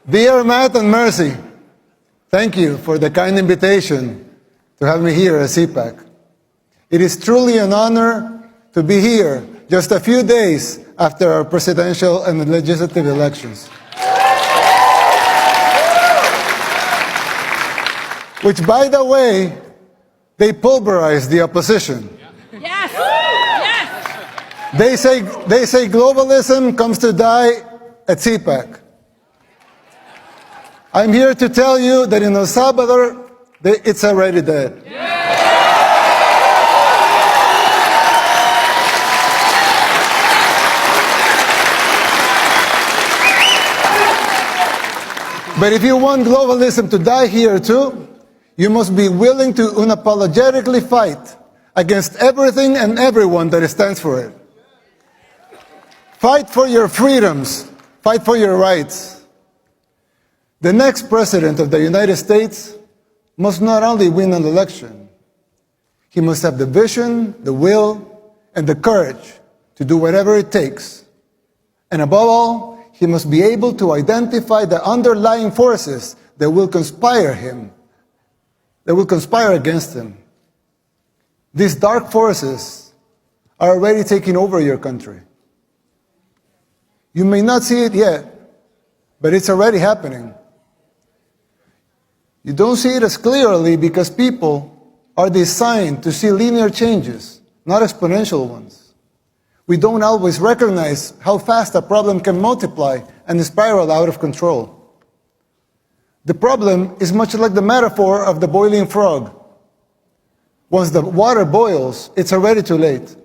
Dear Matt and Mercy, thank you for the kind invitation to have me here at CPAC. It is truly an honor to be here just a few days after our presidential and legislative elections, which, by the way, they pulverized the opposition. Yes! Yes! They say globalism comes to die at CPAC. I'm here to tell you that in El Salvador, it's already dead. But if you want globalism to die here too, you must be willing to unapologetically fight against everything and everyone that stands for it. Fight for your freedoms. Fight for your rights. The next president of the United States must not only win an election, he must have the vision, the will, and the courage to do whatever it takes. And above all, he must be able to identify the underlying forces that will conspire against him. These dark forces are already taking over your country. You may not see it yet, but it's already happening. You don't see it as clearly because people are designed to see linear changes, not exponential ones. We don't always recognize how fast a problem can multiply and spiral out of control. The problem is much like the metaphor of the boiling frog. Once the water boils, it's already too late.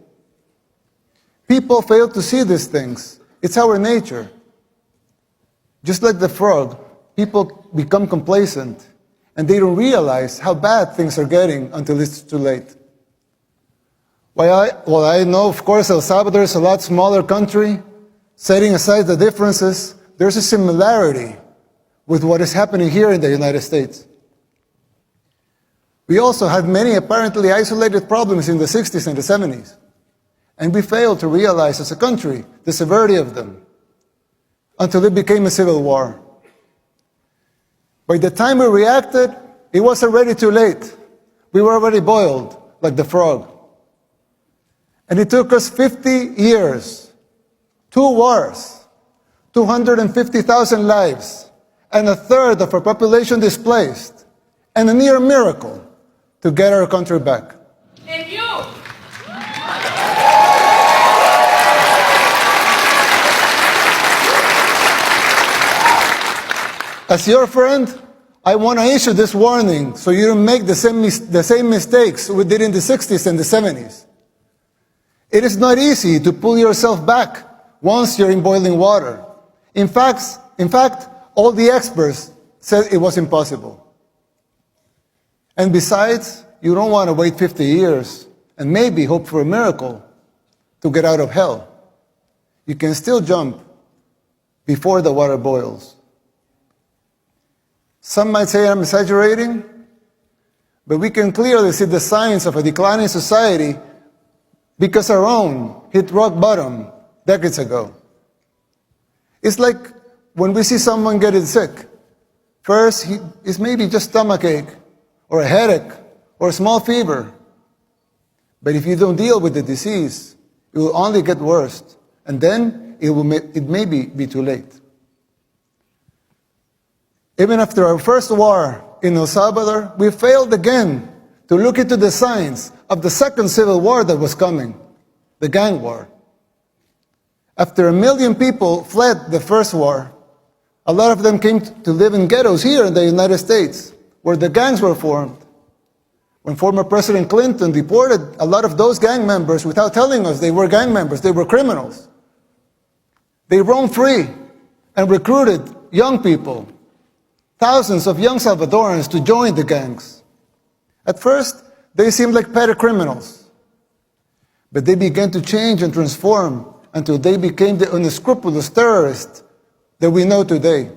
People fail to see these things. It's our nature. Just like the frog, people become complacent and they don't realize how bad things are getting until it's too late. While I know, of course, El Salvador is a lot smaller country, setting aside the differences, there's a similarity with what is happening here in the United States. We also had many apparently isolated problems in the 60s and the 70s, and we failed to realize as a country the severity of them until it became a civil war. By the time we reacted, it was already too late. We were already boiled like the frog. And it took us 50 years, 2 wars, 250,000 lives, and a third of our population displaced, and a near miracle to get our country back. And you! As your friend, I want to issue this warning so you don't make the same mistakes we did in the 60s and the 70s. It is not easy to pull yourself back once you're in boiling water. In fact, all the experts said it was impossible. And besides, you don't want to wait 50 years and maybe hope for a miracle to get out of hell. You can still jump before the water boils. Some might say I'm exaggerating, but we can clearly see the signs of a declining society because our own hit rock bottom decades ago. It's like when we see someone getting sick. First, it's maybe just stomachache, or a headache, or a small fever. But if you don't deal with the disease, it will only get worse, and then it may be too late. Even after our first war in El Salvador, we failed again to look into the signs of the second civil war that was coming, the gang war. After 1 million people fled the first war, a lot of them came to live in ghettos here in the United States, where the gangs were formed. When former President Clinton deported a lot of those gang members without telling us they were gang members, they were criminals. They roamed free and recruited young people, thousands of young Salvadorans, to join the gangs. At first, they seemed like petty criminals, but they began to change and transform until they became the unscrupulous terrorists that we know today.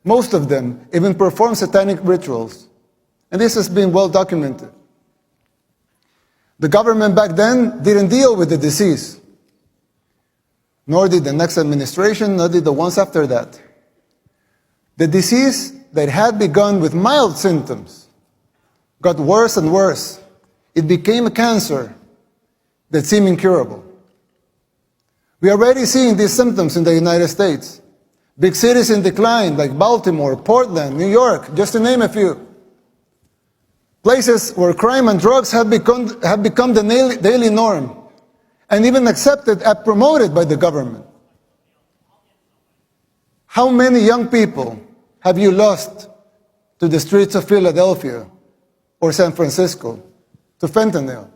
Most of them even perform satanic rituals, and this has been well documented. The government back then didn't deal with the disease, nor did the next administration, nor did the ones after that. The disease that had begun with mild symptoms got worse and worse. It became a cancer that seemed incurable. We are already seeing these symptoms in the United States. Big cities in decline like Baltimore, Portland, New York, just to name a few. Places where crime and drugs have become the daily norm and even accepted and promoted by the government. How many young people have you lost to the streets of Philadelphia or San Francisco, to fentanyl?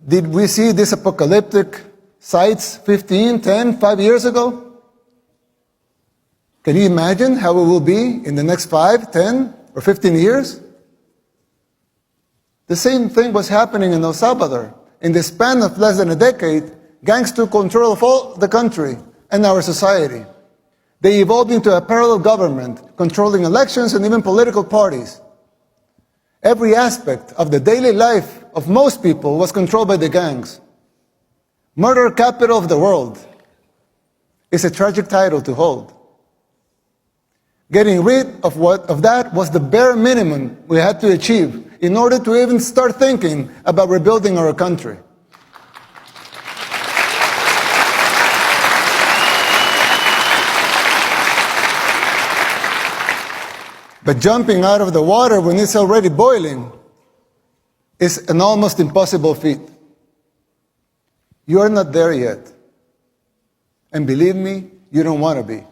Did we see these apocalyptic sights 15, 10, 5 years ago? Can you imagine how it will be in the next 5, 10, or 15 years? The same thing was happening in El Salvador. In the span of less than a decade, gangs took control of all the country and our society. They evolved into a parallel government, controlling elections and even political parties. Every aspect of the daily life of most people was controlled by the gangs. Murder capital of the world is a tragic title to hold. Getting rid of that was the bare minimum we had to achieve in order to even start thinking about rebuilding our country. But jumping out of the water when it's already boiling is an almost impossible feat. You are not there yet. And believe me, you don't want to be.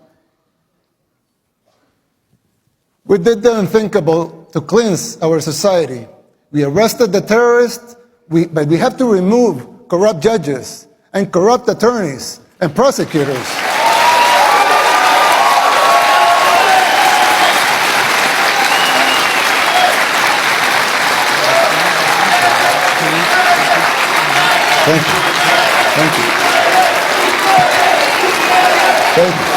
We did the unthinkable to cleanse our society. We arrested the terrorists, but we have to remove corrupt judges and corrupt attorneys and prosecutors. Thank you. Thank you. Thank you.